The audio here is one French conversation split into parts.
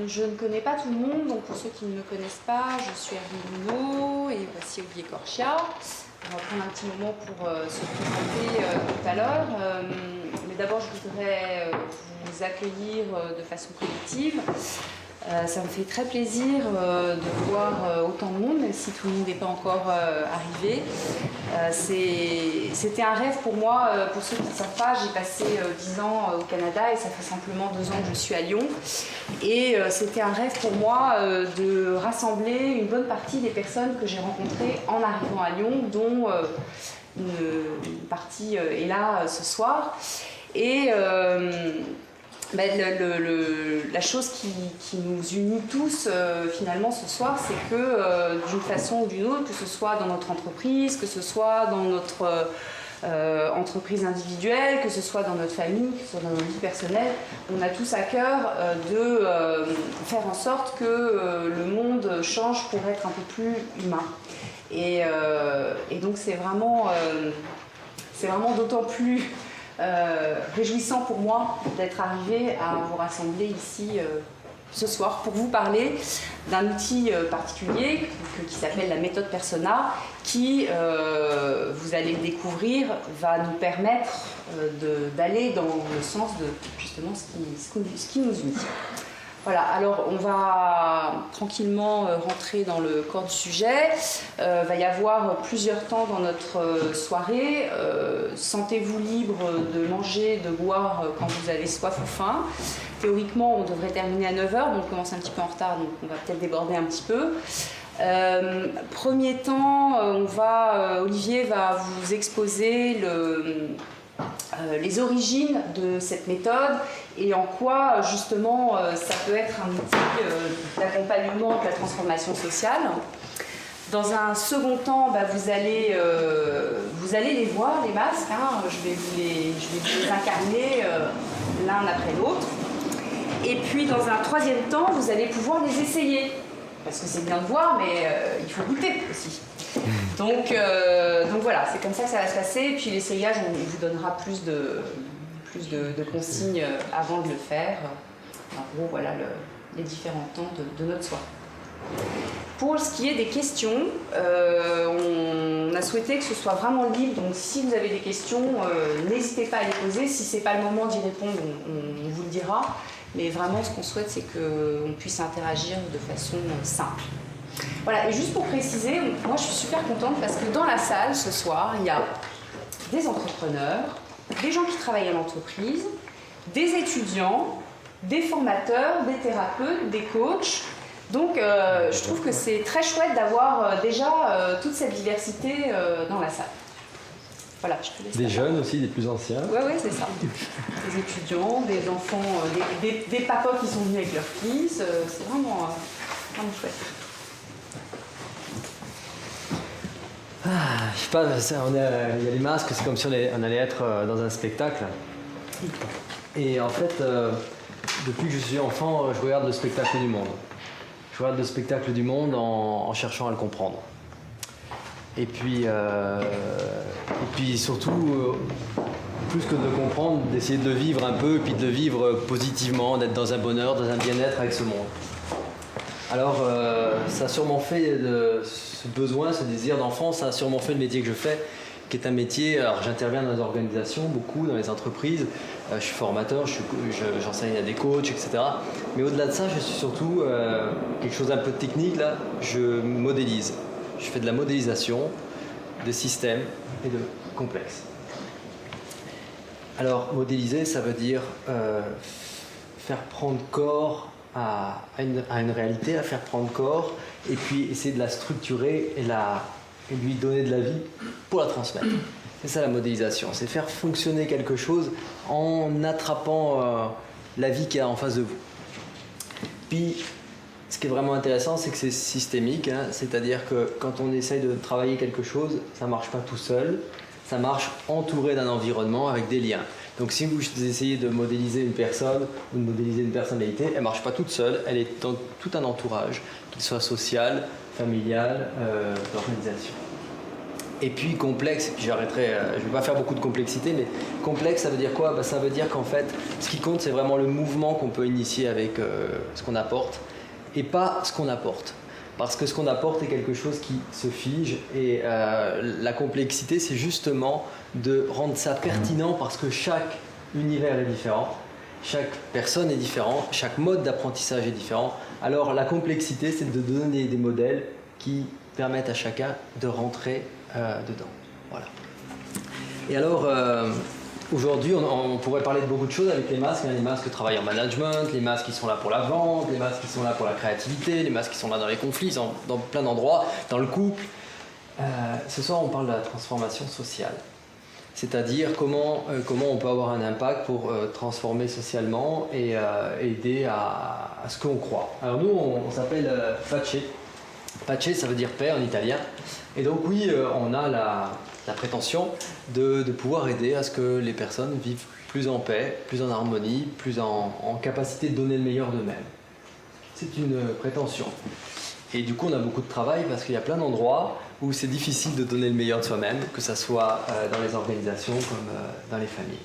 Je ne connais pas tout le monde, donc pour ceux qui ne me connaissent pas, je suis Hermine Luneau et voici Olivier Corchia. On va prendre un petit moment pour se présenter tout à l'heure. Mais d'abord, je voudrais vous accueillir de façon collective. Ça me fait très plaisir de voir autant de monde, même si tout le monde n'est pas encore arrivé. C'était un rêve pour moi. Pour ceux qui ne savent pas, j'ai passé 10 ans au Canada et ça fait simplement 2 ans que je suis à Lyon. Et c'était un rêve pour moi de rassembler une bonne partie des personnes que j'ai rencontrées en arrivant à Lyon, dont une partie est là ce soir. Et la chose qui nous unit tous finalement ce soir, c'est que d'une façon ou d'une autre, que ce soit dans notre entreprise, que ce soit dans notre entreprise individuelle, que ce soit dans notre famille, que ce soit dans notre vie personnelle, on a tous à cœur de faire en sorte que le monde change pour être un peu plus humain. Et donc c'est vraiment d'autant plus réjouissant pour moi d'être arrivée à vous rassembler ici ce soir pour vous parler d'un outil particulier qui s'appelle la méthode Persona qui, vous allez le découvrir, va nous permettre d'aller dans le sens de justement ce qui nous unit. Voilà, alors on va tranquillement rentrer dans le corps du sujet. Va y avoir plusieurs temps dans notre soirée. Sentez-vous libre de manger, de boire quand vous avez soif ou faim. Théoriquement, on devrait terminer à 9h, donc on commence un petit peu en retard, donc on va peut-être déborder un petit peu. Premier temps, Olivier va vous exposer les origines de cette méthode et en quoi justement ça peut être un outil d'accompagnement de la transformation sociale. Dans un second temps, vous allez les voir, les masques, hein. Je vais vous les incarner l'un après l'autre. Et puis dans un troisième temps, vous allez pouvoir les essayer. Parce que c'est bien de voir, mais il faut goûter aussi. Donc voilà, c'est comme ça que ça va se passer. Et puis l'essayage, on vous donnera plus de consignes avant de le faire. En gros, voilà les différents temps de notre soirée. Pour ce qui est des questions, on a souhaité que ce soit vraiment libre. Donc si vous avez des questions, n'hésitez pas à les poser. Si ce n'est pas le moment d'y répondre, on vous le dira. Mais vraiment, ce qu'on souhaite, c'est qu'on puisse interagir de façon simple. Voilà, et juste pour préciser, moi je suis super contente parce que dans la salle ce soir, il y a des entrepreneurs, des gens qui travaillent à l'entreprise, des étudiants, des formateurs, des thérapeutes, des coachs. Donc je trouve que c'est très chouette d'avoir déjà toute cette diversité dans la salle. Voilà, je te laisse. Des jeunes aussi, des plus anciens. Oui, c'est ça. Des étudiants, des enfants, des papas qui sont venus avec leurs fils. C'est vraiment chouette. Je sais pas, il y a les masques, c'est comme si on allait être dans un spectacle. Et en fait, depuis que je suis enfant, je regarde le spectacle du monde. Je regarde le spectacle du monde en cherchant à le comprendre. Et puis surtout, plus que de le comprendre, d'essayer de le vivre un peu, et puis de le vivre positivement, d'être dans un bonheur, dans un bien-être avec ce monde. Alors, ça a sûrement fait ce besoin, ce désir d'enfant, ça a sûrement fait le métier que je fais, qui est un métier, alors j'interviens dans les organisations, beaucoup dans les entreprises, je suis formateur, j'enseigne à des coachs, etc. Mais au-delà de ça, je suis surtout quelque chose d'un peu technique, là, je modélise. Je fais de la modélisation de systèmes et de complexes. Alors, modéliser, ça veut dire faire prendre corps à une réalité, à faire prendre corps, et puis essayer de la structurer et lui donner de la vie pour la transmettre. C'est ça la modélisation, c'est faire fonctionner quelque chose en attrapant la vie qu'il y a en face de vous. Puis, ce qui est vraiment intéressant, c'est que c'est systémique, hein, c'est-à-dire que quand on essaye de travailler quelque chose, ça ne marche pas tout seul, ça marche entouré d'un environnement avec des liens. Donc si vous essayez de modéliser une personne ou de modéliser une personnalité, elle ne marche pas toute seule, elle est dans tout un entourage, qu'il soit social, familial, d'organisation. Et puis complexe, et puis j'arrêterai, je ne vais pas faire beaucoup de complexité, mais complexe, ça veut dire quoi? Ça veut dire qu'en fait, ce qui compte, c'est vraiment le mouvement qu'on peut initier avec ce qu'on apporte, et pas ce qu'on apporte. Parce que ce qu'on apporte est quelque chose qui se fige, et la complexité, c'est justement de rendre ça pertinent, parce que chaque univers est différent, chaque personne est différente, chaque mode d'apprentissage est différent. Alors la complexité, c'est de donner des modèles qui permettent à chacun de rentrer dedans. Voilà. Et alors, aujourd'hui, on pourrait parler de beaucoup de choses avec les masques. Les masques travaillent en management, les masques qui sont là pour la vente, les masques qui sont là pour la créativité, les masques qui sont là dans les conflits, dans plein d'endroits, dans le couple. Ce soir, on parle de la transformation sociale. C'est-à-dire comment on peut avoir un impact pour transformer socialement et aider à ce qu'on croit. Alors nous, on s'appelle Pace. Pace, ça veut dire paix en italien. Et donc oui, on a la prétention de pouvoir aider à ce que les personnes vivent plus en paix, plus en harmonie, plus en capacité de donner le meilleur d'eux-mêmes. C'est une prétention. Et du coup, on a beaucoup de travail parce qu'il y a plein d'endroits où c'est difficile de donner le meilleur de soi-même, que ce soit dans les organisations comme dans les familles.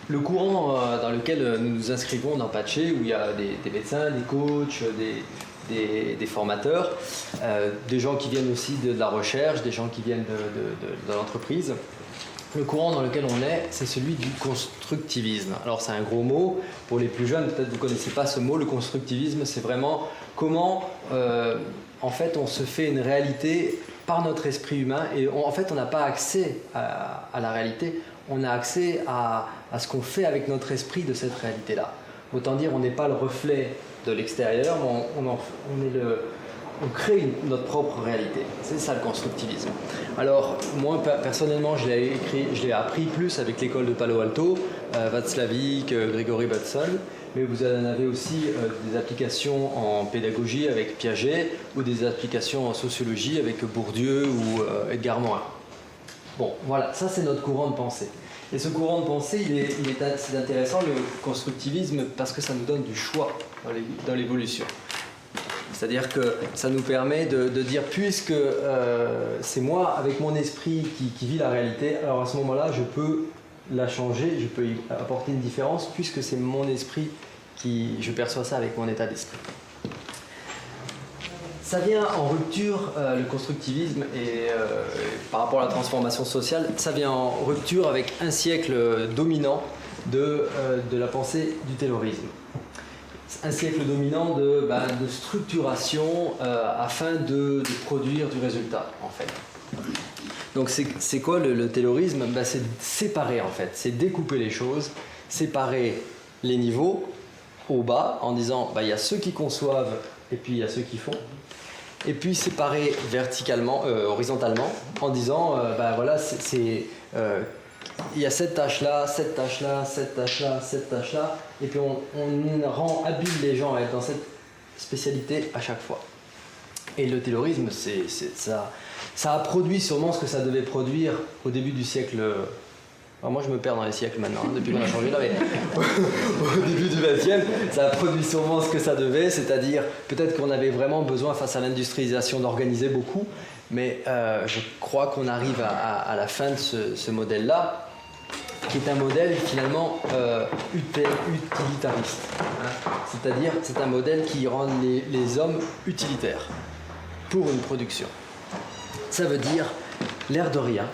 Le courant dans lequel nous nous inscrivons dans Pace, où il y a des médecins, des coachs, des formateurs, des gens qui viennent aussi de la recherche, des gens qui viennent de l'entreprise. Le courant dans lequel on est, c'est celui du constructivisme. Alors c'est un gros mot, pour les plus jeunes, peut-être vous ne connaissez pas ce mot, le constructivisme, c'est vraiment comment en fait on se fait une réalité par notre esprit humain, et en fait on n'a pas accès à la réalité, on a accès à ce qu'on fait avec notre esprit de cette réalité-là. Autant dire, on n'est pas le reflet de l'extérieur, mais on crée notre propre réalité. C'est ça le constructivisme. Alors, moi, personnellement, je l'ai appris plus avec l'école de Palo Alto, Václavic, Gregory Bateson, mais vous en avez aussi des applications en pédagogie avec Piaget, ou des applications en sociologie avec Bourdieu ou Edgar Morin. Bon, voilà, ça c'est notre courant de pensée. Et ce courant de pensée, c'est intéressant, le constructivisme, parce que ça nous donne du choix dans l'évolution. C'est-à-dire que ça nous permet de dire, puisque c'est moi, avec mon esprit, qui vit la réalité, alors à ce moment-là, je peux la changer, je peux y apporter une différence, puisque c'est mon esprit je perçois ça avec mon état d'esprit. Ça vient en rupture, le constructivisme, et par rapport à la transformation sociale, ça vient en rupture avec un siècle dominant de la pensée du taylorisme. Un siècle dominant de structuration afin de produire du résultat, en fait. Donc c'est quoi le taylorisme? C'est séparer, en fait, c'est découper les choses, séparer les niveaux au bas en disant il y a ceux qui conçoivent et puis il y a ceux qui font. Et puis séparer verticalement, horizontalement, en disant, voilà, il y a cette tâche-là, cette tâche-là, cette tâche-là, cette tâche-là, et puis on rend habile les gens à être dans cette spécialité à chaque fois. Et le taylorisme, ça a produit sûrement ce que ça devait produire au début du siècle. Alors moi je me perds dans les siècles maintenant, depuis qu'on a changé là, mais au début du XXe, ça a produit sûrement ce que ça devait, c'est-à-dire peut-être qu'on avait vraiment besoin face à l'industrialisation d'organiser beaucoup, mais je crois qu'on arrive à la fin de ce modèle-là, qui est un modèle finalement utilitariste. Hein. C'est-à-dire c'est un modèle qui rend les hommes utilitaires pour une production. Ça veut dire l'air de rien.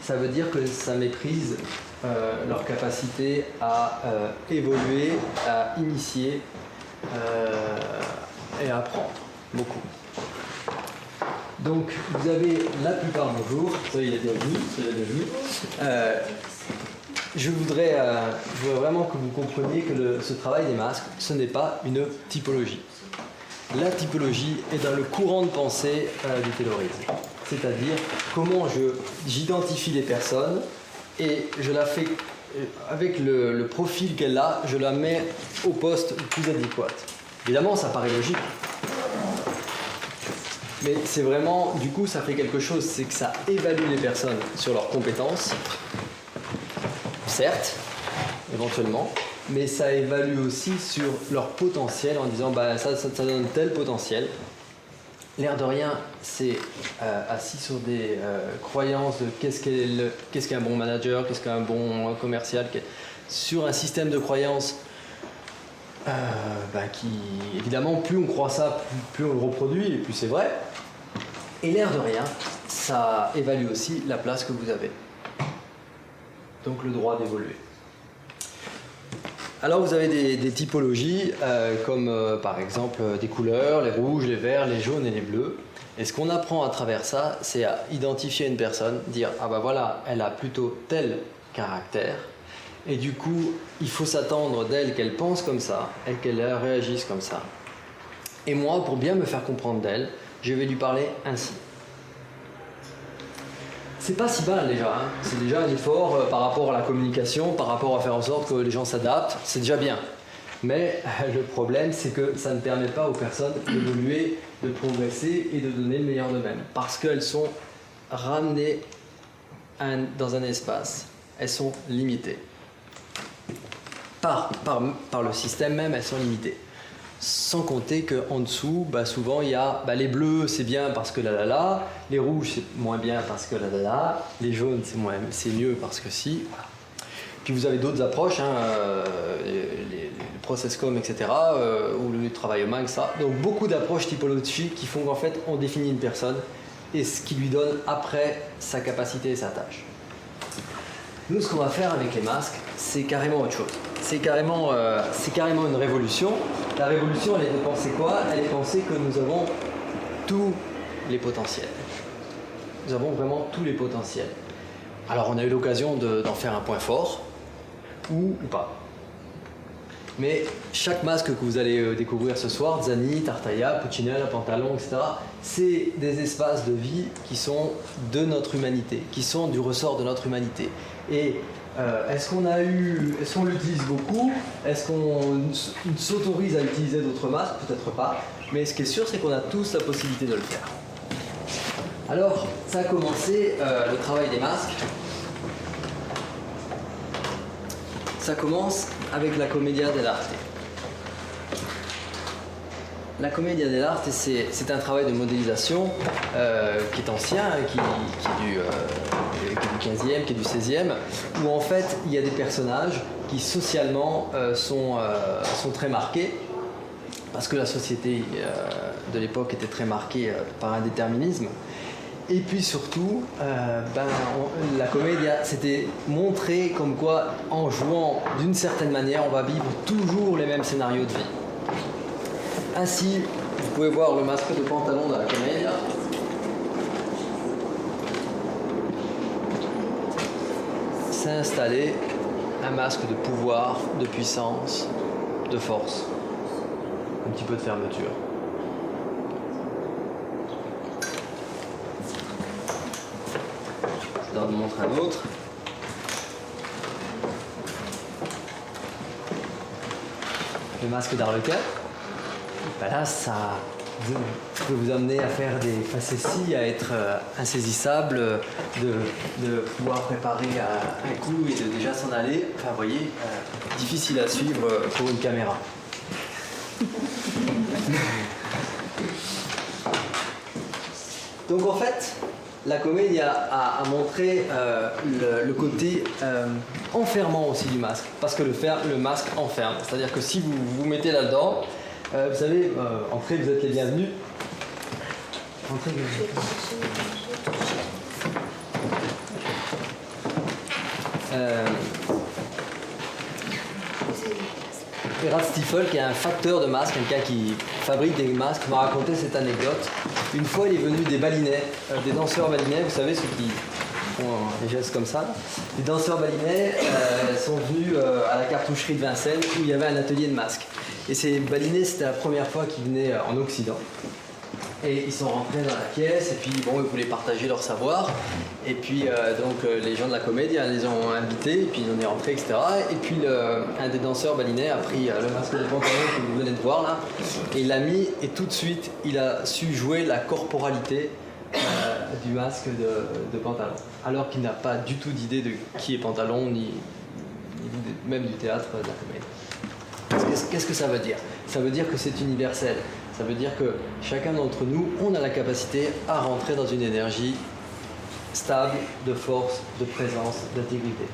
Ça veut dire que ça méprise leur capacité à évoluer, à initier et à apprendre beaucoup. Donc vous avez la plupart bonjour, soyez les bienvenus, je voudrais vraiment que vous compreniez que ce travail des masques, ce n'est pas une typologie. La typologie est dans le courant de pensée du taylorisme. C'est-à-dire comment j'identifie les personnes et je la fais, avec le profil qu'elle a, je la mets au poste le plus adéquat. Évidemment, ça paraît logique. Mais c'est vraiment, du coup, ça fait quelque chose, c'est que ça évalue les personnes sur leurs compétences, certes, éventuellement, mais ça évalue aussi sur leur potentiel en disant ça donne tel potentiel. l'air de rien, c'est assis sur des croyances de qu'est-ce qu'un bon manager, qu'est-ce qu'un bon commercial, sur un système de croyances qui, évidemment, plus on croit ça, plus on le reproduit, et plus c'est vrai. Et l'air de rien, ça évalue aussi la place que vous avez. Donc le droit d'évoluer. Alors vous avez des typologies comme par exemple des couleurs, les rouges, les verts, les jaunes et les bleus. Et ce qu'on apprend à travers ça, c'est à identifier une personne, dire ah bah voilà, elle a plutôt tel caractère. Et du coup, il faut s'attendre d'elle qu'elle pense comme ça et qu'elle réagisse comme ça. Et moi, pour bien me faire comprendre d'elle, je vais lui parler ainsi. C'est pas si mal déjà, hein. C'est déjà un effort par rapport à la communication, par rapport à faire en sorte que les gens s'adaptent, c'est déjà bien. Mais le problème, c'est que ça ne permet pas aux personnes d'évoluer, de progresser et de donner le meilleur d'eux-mêmes. Parce qu'elles sont ramenées dans un espace, elles sont limitées. Par le système même, elles sont limitées. Sans compter qu'en dessous, souvent il y a les bleus c'est bien parce que la, les rouges c'est moins bien parce que la, les jaunes c'est mieux parce que si. Voilà. Puis vous avez d'autres approches, les process-com, etc., ou le travail humain, etc. Donc beaucoup d'approches typologiques qui font qu'en fait on définit une personne et ce qui lui donne après sa capacité et sa tâche. Nous, ce qu'on va faire avec les masques, c'est carrément autre chose. C'est carrément une révolution. La révolution, elle est de penser quoi? Elle est de penser que nous avons tous les potentiels. Nous avons vraiment tous les potentiels. Alors, on a eu l'occasion d'en faire un point fort, ou pas. Mais chaque masque que vous allez découvrir ce soir, Zani, Tartaglia, Puccinella, Pantalon, etc., c'est des espaces de vie qui sont de notre humanité, qui sont du ressort de notre humanité. Et est-ce qu'on l'utilise beaucoup? Est-ce qu'on s'autorise à utiliser d'autres masques? Peut-être pas. Mais ce qui est sûr, c'est qu'on a tous la possibilité de le faire. Alors, ça a commencé, le travail des masques. Ça commence avec la Commedia dell'arte. La Commedia dell'arte, c'est un travail de modélisation qui est ancien, qui est du 15e, qui est du 16e, où en fait il y a des personnages qui socialement sont très marqués, parce que la société de l'époque était très marquée par un déterminisme. Et puis surtout, la Commedia, c'était montrer comme quoi, en jouant d'une certaine manière, on va vivre toujours les mêmes scénarios de vie. Ainsi, vous pouvez voir le masque de Pantalon dans la Commedia. C'est installé un masque de pouvoir, de puissance, de force, un petit peu de fermeture. Je vais en montrer un autre. Le masque d'Arlequin. Là, ça peut vous amener à faire des facéties, à être insaisissable, de pouvoir préparer un coup et de déjà s'en aller. Enfin, vous voyez, difficile à suivre pour une caméra. Donc en fait, la Commedia a montré le côté enfermant aussi du masque, parce que le masque enferme. C'est-à-dire que si vous vous mettez là-dedans, vous savez, entrez, vous êtes les bienvenus. Entrez, Gerhard Stiefel, qui est un facteur de masques, quelqu'un qui fabrique des masques, m'a raconté cette anecdote. Une fois, il est venu des balinais, des danseurs balinais, vous savez, ceux qui font des gestes comme ça. Les danseurs balinais sont venus à la cartoucherie de Vincennes, où il y avait un atelier de masques. Et ces balinais, c'était la première fois qu'ils venaient en Occident. Et ils sont rentrés dans la pièce, et puis bon, ils voulaient partager leur savoir. Et puis les gens de la Commedia les ont invités, et puis on est rentrés, etc. Et puis un des danseurs balinais a pris le masque de Pantalon que vous venez de voir là, et il l'a mis, et tout de suite, il a su jouer la corporalité du masque de Pantalon. Alors qu'il n'a pas du tout d'idée de qui est Pantalon, ni même du théâtre de la Commedia. Qu'est-ce que ça veut dire? Ça veut dire que c'est universel. Ça veut dire que chacun d'entre nous, on a la capacité à rentrer dans une énergie stable, de force, de présence, d'intégrité.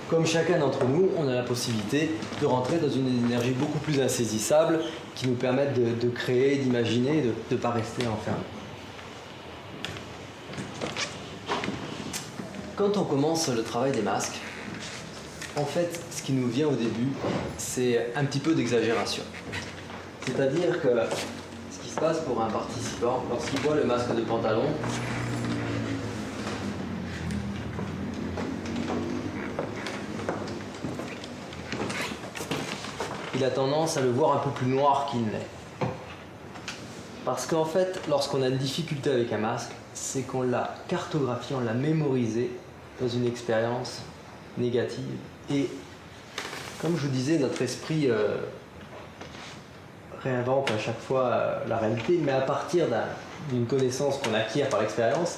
Comme chacun d'entre nous, on a la possibilité de rentrer dans une énergie beaucoup plus insaisissable qui nous permette de créer, d'imaginer, de ne pas rester enfermé. Quand on commence le travail des masques, en fait, ce qui nous vient au début, c'est un petit peu d'exagération. C'est-à-dire que ce qui se passe pour un participant, lorsqu'il voit le masque de Pantalon, il a tendance à le voir un peu plus noir qu'il n'est. Parce qu'en fait, lorsqu'on a une difficulté avec un masque, c'est qu'on l'a cartographié, on l'a mémorisé dans une expérience négative. Et comme je vous disais, notre esprit réinvente à chaque fois la réalité, mais à partir d'une connaissance qu'on acquiert par l'expérience.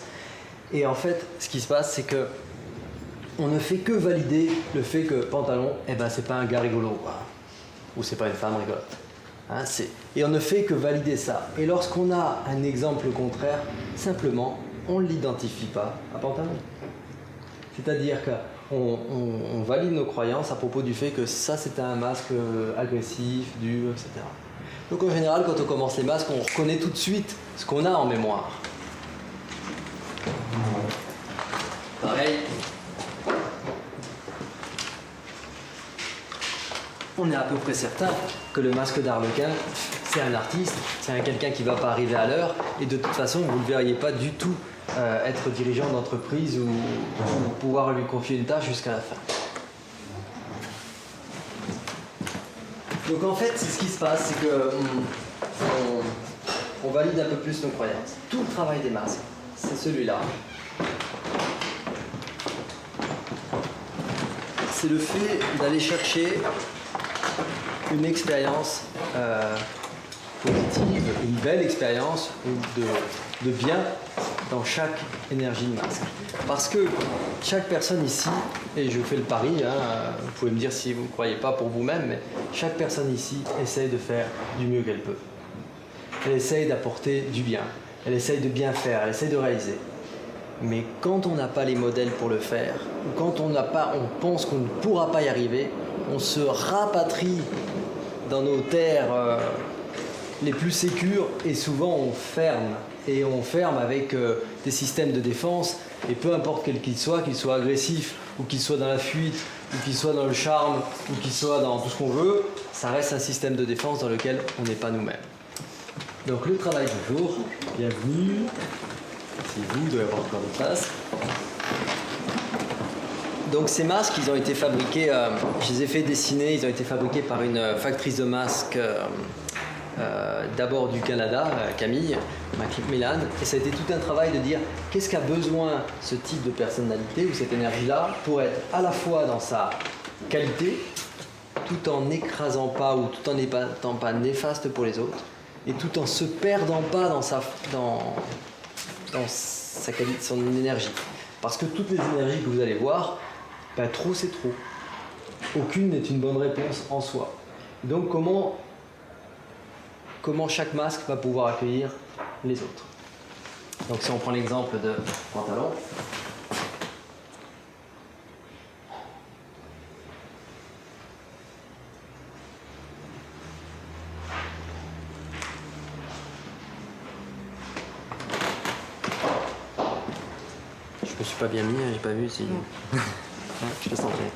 Et en fait, ce qui se passe, c'est que on ne fait que valider le fait que Pantalon, c'est pas un gars rigolo, quoi. Ou c'est pas une femme rigolote. Hein, et on ne fait que valider ça. Et lorsqu'on a un exemple contraire, simplement, on ne l'identifie pas à Pantalon. C'est-à-dire qu'on valide nos croyances à propos du fait que ça, c'est un masque agressif, dur, etc. Donc en général, quand on commence les masques, on reconnaît tout de suite ce qu'on a en mémoire. Pareil. On est à peu près certain que le masque d'Arlequin, c'est un artiste, c'est quelqu'un qui ne va pas arriver à l'heure, et de toute façon, vous ne le verriez pas du tout être dirigeant d'entreprise ou pouvoir lui confier une tâche jusqu'à la fin. Donc en fait, c'est ce qui se passe, c'est que on valide un peu plus nos croyances. Tout le travail des masques, c'est celui-là. C'est le fait d'aller chercher une expérience positive, une belle expérience de bien dans chaque énergie de masque. Parce que chaque personne ici, et je fais le pari, vous pouvez me dire si vous ne croyez pas pour vous-même, mais chaque personne ici essaye de faire du mieux qu'elle peut. Elle essaye d'apporter du bien, elle essaye de bien faire, elle essaye de réaliser. Mais quand on n'a pas les modèles pour le faire, ou quand on pense qu'on ne pourra pas y arriver, on se rapatrie dans nos terres les plus sécures et souvent on ferme. Et on ferme avec des systèmes de défense, et peu importe quel qu'il soit agressif, ou qu'il soit dans la fuite, ou qu'il soit dans le charme, ou qu'il soit dans tout ce qu'on veut, ça reste un système de défense dans lequel on n'est pas nous-mêmes. Donc le travail du jour, bienvenue. C'est vous, il doit y avoir encore des places. Donc ces masques, ils ont été fabriqués, je les ai fait dessiner, ils ont été fabriqués par une factrice de masques d'abord du Canada, Camille Macmillan, et ça a été tout un travail de dire qu'est-ce qu'a besoin ce type de personnalité ou cette énergie-là pour être à la fois dans sa qualité, tout en n'écrasant pas ou tout en n'étant pas néfaste pour les autres, et tout en se perdant pas dans sa qualité, son énergie. Parce que toutes les énergies que vous allez voir, trop c'est trop. Aucune n'est une bonne réponse en soi. Donc comment chaque masque va pouvoir accueillir les autres. Donc si on prend l'exemple de Pantalon, je me suis pas bien mis, j'ai pas vu si... je le sentais.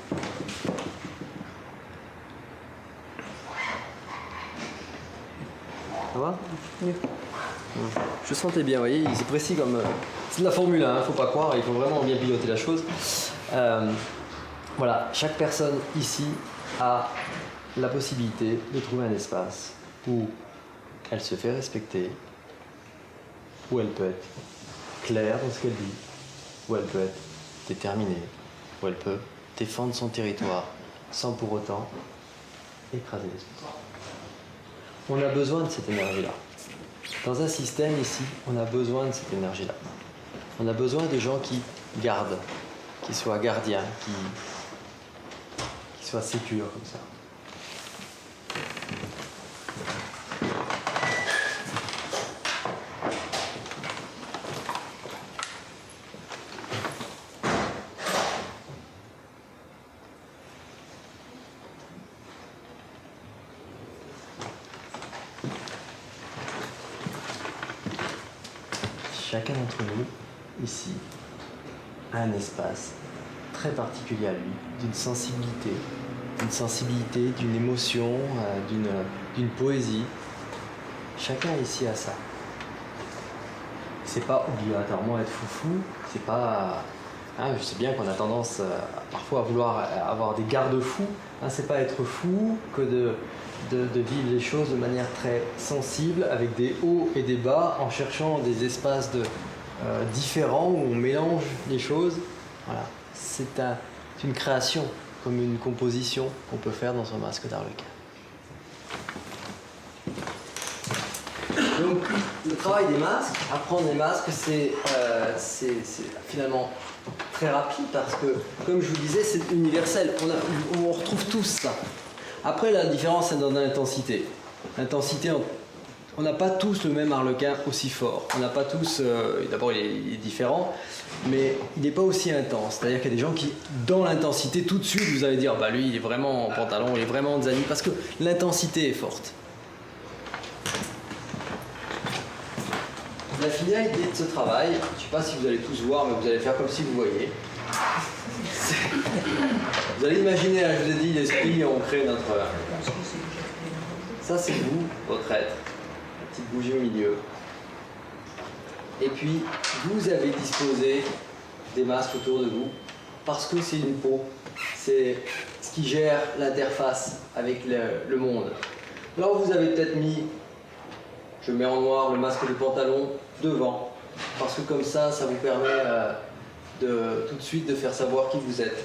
Ça va ? Mieux. Je sentais bien, vous voyez, c'est précis comme... c'est de la Formule 1, faut pas croire, il faut vraiment bien piloter la chose. Voilà, chaque personne ici a la possibilité de trouver un espace où elle se fait respecter, où elle peut être claire dans ce qu'elle dit, où elle peut être déterminée, où elle peut défendre son territoire sans pour autant écraser les autres. On a besoin de cette énergie-là. Dans un système ici, on a besoin de cette énergie-là. On a besoin de gens qui gardent, qui soient gardiens, qui soient sécures comme ça. chacun d'entre nous, ici, a un espace très particulier à lui, d'une sensibilité, d'une émotion, d'une poésie. Chacun ici a ça. C'est pas obligatoirement être foufou, c'est pas... Hein, je sais bien qu'on a tendance parfois à vouloir avoir des garde-fous. Hein, c'est pas être fou que de vivre les choses de manière très sensible, avec des hauts et des bas, en cherchant des espaces différents où on mélange les choses. Voilà. C'est une création, comme une composition qu'on peut faire dans un masque d'Arlequin. Donc, le travail des masques, apprendre les masques, c'est finalement très rapide parce que, comme je vous disais, c'est universel. On retrouve tous ça. Après, la différence, c'est dans l'intensité. L'intensité, on n'a pas tous le même Arlequin aussi fort. On n'a pas tous... D'abord, il est différent, mais il n'est pas aussi intense. C'est-à-dire qu'il y a des gens qui, dans l'intensité, tout de suite, vous allez dire, bah lui, il est vraiment en pantalon, il est vraiment en zani, parce que l'intensité est forte. La finalité de ce travail, je ne sais pas si vous allez tous voir, mais vous allez faire comme si vous voyez. Vous allez imaginer, je vous ai dit, l'esprit, on crée notre... Ça, c'est vous, votre être. La petite bougie au milieu. Et puis, vous avez disposé des masques autour de vous, parce que c'est une peau. C'est ce qui gère l'interface avec le monde. Alors, vous avez peut-être mis, je mets en noir le masque de pantalon devant, parce que comme ça vous permet tout de suite de faire savoir qui vous êtes.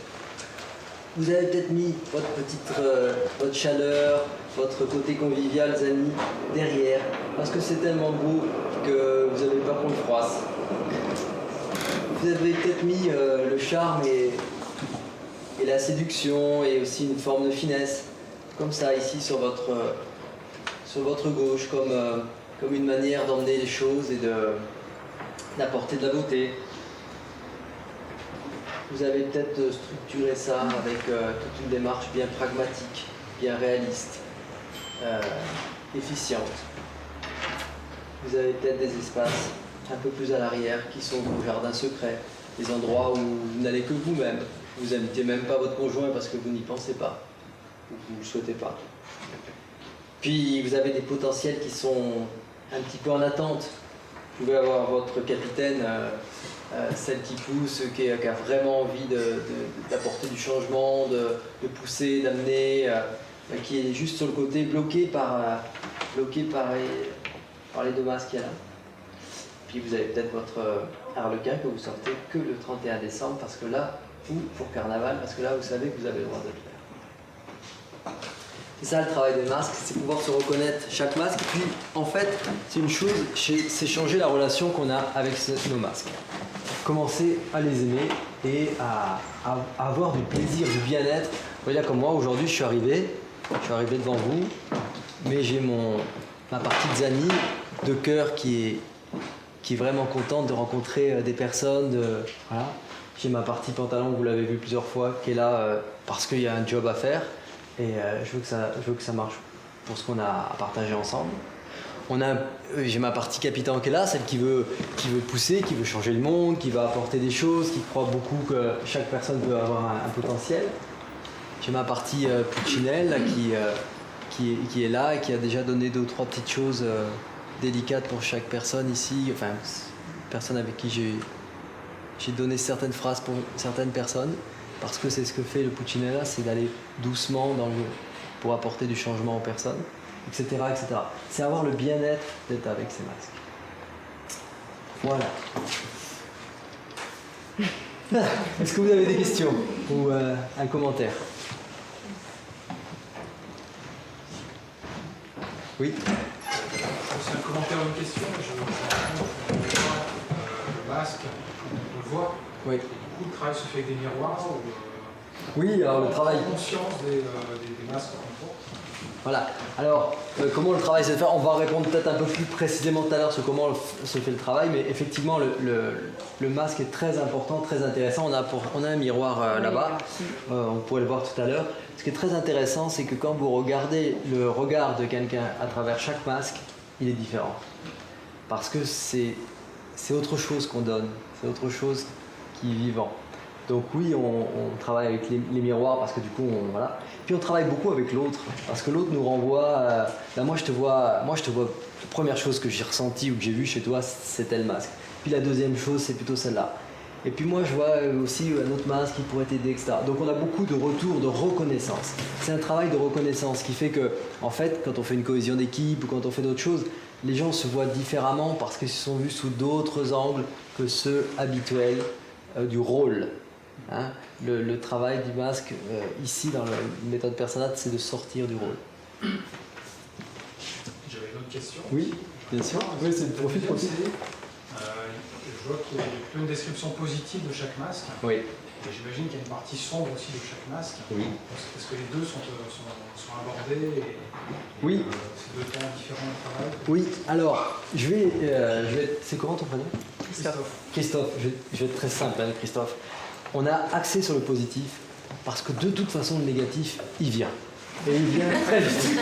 Vous avez peut-être mis votre chaleur, votre côté convivial, zani, derrière, parce que c'est tellement beau que vous avez peur qu'on le froisse. Vous avez peut-être mis le charme et la séduction et aussi une forme de finesse, comme ça ici sur votre gauche, comme une manière d'emmener les choses et d'apporter de la beauté. Vous avez peut-être structuré ça avec toute une démarche bien pragmatique, bien réaliste, efficiente. Vous avez peut-être des espaces un peu plus à l'arrière qui sont vos jardins secrets, des endroits où vous n'allez que vous-même. Vous n'invitez même pas votre conjoint parce que vous n'y pensez pas, ou vous ne le souhaitez pas. Puis vous avez des potentiels qui sont un petit peu en attente. Vous pouvez avoir votre capitaine, celle qui pousse, qui a vraiment envie d'apporter du changement, de pousser, d'amener, qui est juste sur le côté bloqué par les deux masques qu'il y a là. Puis vous avez peut-être votre Arlequin que vous sortez que le 31 décembre, parce que là, ou pour Carnaval, parce que là, vous savez que vous avez le droit de le faire. C'est ça le travail des masques, c'est pouvoir se reconnaître chaque masque. Et puis, en fait, c'est une chose, c'est changer la relation qu'on a avec nos masques. Commencer à les aimer et à avoir du plaisir, du bien-être. Vous voyez, comme moi, aujourd'hui, je suis arrivé devant vous, mais j'ai ma partie de zani, de cœur qui est vraiment contente de rencontrer des personnes. Voilà. J'ai ma partie pantalon, vous l'avez vu plusieurs fois, qui est là parce qu'il y a un job à faire. Et je veux que ça marche pour ce qu'on a à partager ensemble. J'ai ma partie capitaine qui est là, celle qui veut pousser, qui veut changer le monde, qui va apporter des choses, qui croit beaucoup que chaque personne peut avoir un potentiel. J'ai ma partie Puccinelle là, qui est là et qui a déjà donné 2 ou 3 petites choses délicates pour chaque personne ici. Enfin, personne avec qui j'ai donné certaines phrases pour certaines personnes. Parce que c'est ce que fait le Puccinella, c'est d'aller doucement pour apporter du changement aux personnes, etc. etc. C'est avoir le bien-être d'être avec ces masques. Voilà. Est-ce que vous avez des questions ou un commentaire? Oui. C'est un commentaire ou une question. Le masque, on le voit. Oui. Beaucoup de travail se fait avec des miroirs. Oui, alors le travail. Conscience des masques qu'on porte. Voilà. Alors, comment le travail se fait? On va répondre peut-être un peu plus précisément tout à l'heure sur comment se fait le travail, mais effectivement, le masque est très important, très intéressant. On a un miroir là-bas, on pourrait le voir tout à l'heure. Ce qui est très intéressant, c'est que quand vous regardez le regard de quelqu'un à travers chaque masque, il est différent. Parce que c'est c'est autre chose qu'on donne, c'est autre chose qui est vivant. Donc oui, on travaille avec les miroirs parce que du coup, voilà. Puis on travaille beaucoup avec l'autre, parce que l'autre nous renvoie... là, moi, je te vois, la première chose que j'ai ressentie ou que j'ai vue chez toi, c'était le masque. Puis la deuxième chose, c'est plutôt celle-là. Et puis moi, je vois aussi un autre masque qui pourrait t'aider, etc. Donc on a beaucoup de retours, de reconnaissance. C'est un travail de reconnaissance qui fait que, en fait, quand on fait une cohésion d'équipe ou quand on fait d'autres choses, les gens se voient différemment parce qu'ils se sont vus sous d'autres angles que ceux habituels du rôle. Hein, le travail du masque, ici, dans la méthode Persona, c'est de sortir du rôle. J'avais une autre question. Oui, bien sûr. Oui, c'est profite. Je vois qu'il y a plutôt une description positive de chaque masque. Oui. Et j'imagine qu'il y a une partie sombre aussi de chaque masque. Oui. Est-ce que les deux sont abordés et oui. C'est deux temps différents de travail? Oui, alors, je vais c'est comment ton prénom? Christophe, je vais être très simple, hein, Christophe. On a axé sur le positif parce que de toute façon, le négatif, il vient. Et il vient très vite.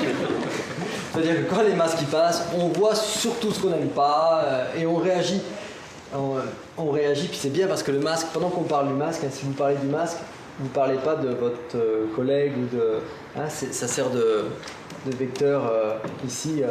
C'est-à-dire que quand les masques y passent, on voit surtout ce qu'on n'aime pas et on réagit. On réagit, puis c'est bien parce que le masque, pendant qu'on parle du masque, hein, si vous parlez du masque, vous ne parlez pas de votre collègue ou de... Hein, ça sert de vecteur ici.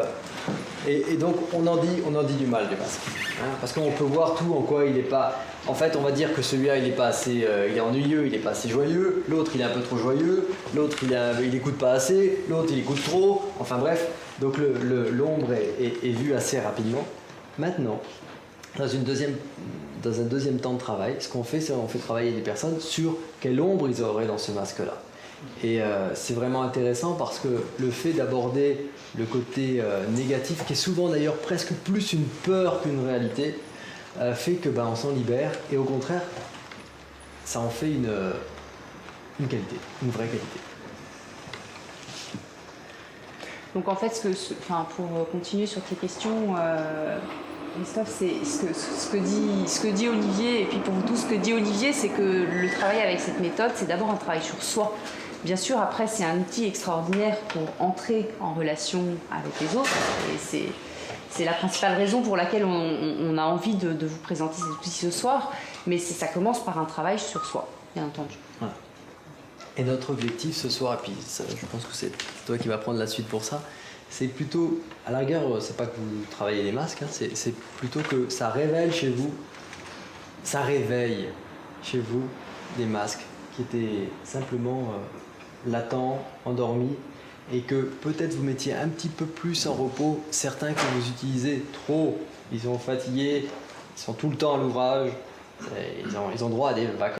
Et donc on en dit du mal du masque. Hein, parce qu'on peut voir tout en quoi il n'est pas... En fait, on va dire que celui-là, il est pas assez, il est ennuyeux, il n'est pas assez joyeux. L'autre, il est un peu trop joyeux. L'autre, il écoute pas assez. L'autre, il écoute trop. Enfin bref, donc l'ombre est vue assez rapidement. Maintenant, dans un deuxième temps de travail, ce qu'on fait, c'est qu'on fait travailler les personnes sur quelle ombre ils auraient dans ce masque-là. Et c'est vraiment intéressant parce que le fait d'aborder le côté négatif, qui est souvent d'ailleurs presque plus une peur qu'une réalité, fait que on s'en libère et au contraire, ça en fait une qualité, une vraie qualité. Donc en fait, pour continuer sur tes questions, Christophe, c'est ce que dit Olivier, et puis pour vous tous, ce que dit Olivier, c'est que le travail avec cette méthode, c'est d'abord un travail sur soi. Bien sûr, après, c'est un outil extraordinaire pour entrer en relation avec les autres, et c'est la principale raison pour laquelle on a envie de vous présenter cet outil ce soir, mais ça commence par un travail sur soi, bien entendu. Voilà. Et notre objectif ce soir, et puis ça, je pense que c'est toi qui vas prendre la suite pour ça, c'est plutôt, à la rigueur, c'est pas que vous travaillez les masques, hein, c'est plutôt que ça révèle chez vous, ça réveille chez vous des masques qui étaient simplement latents, endormis, et que peut-être vous mettiez un petit peu plus en repos. Certains que vous utilisez trop, ils sont fatigués, ils sont tout le temps à l'ouvrage, ils ont droit à des vacances.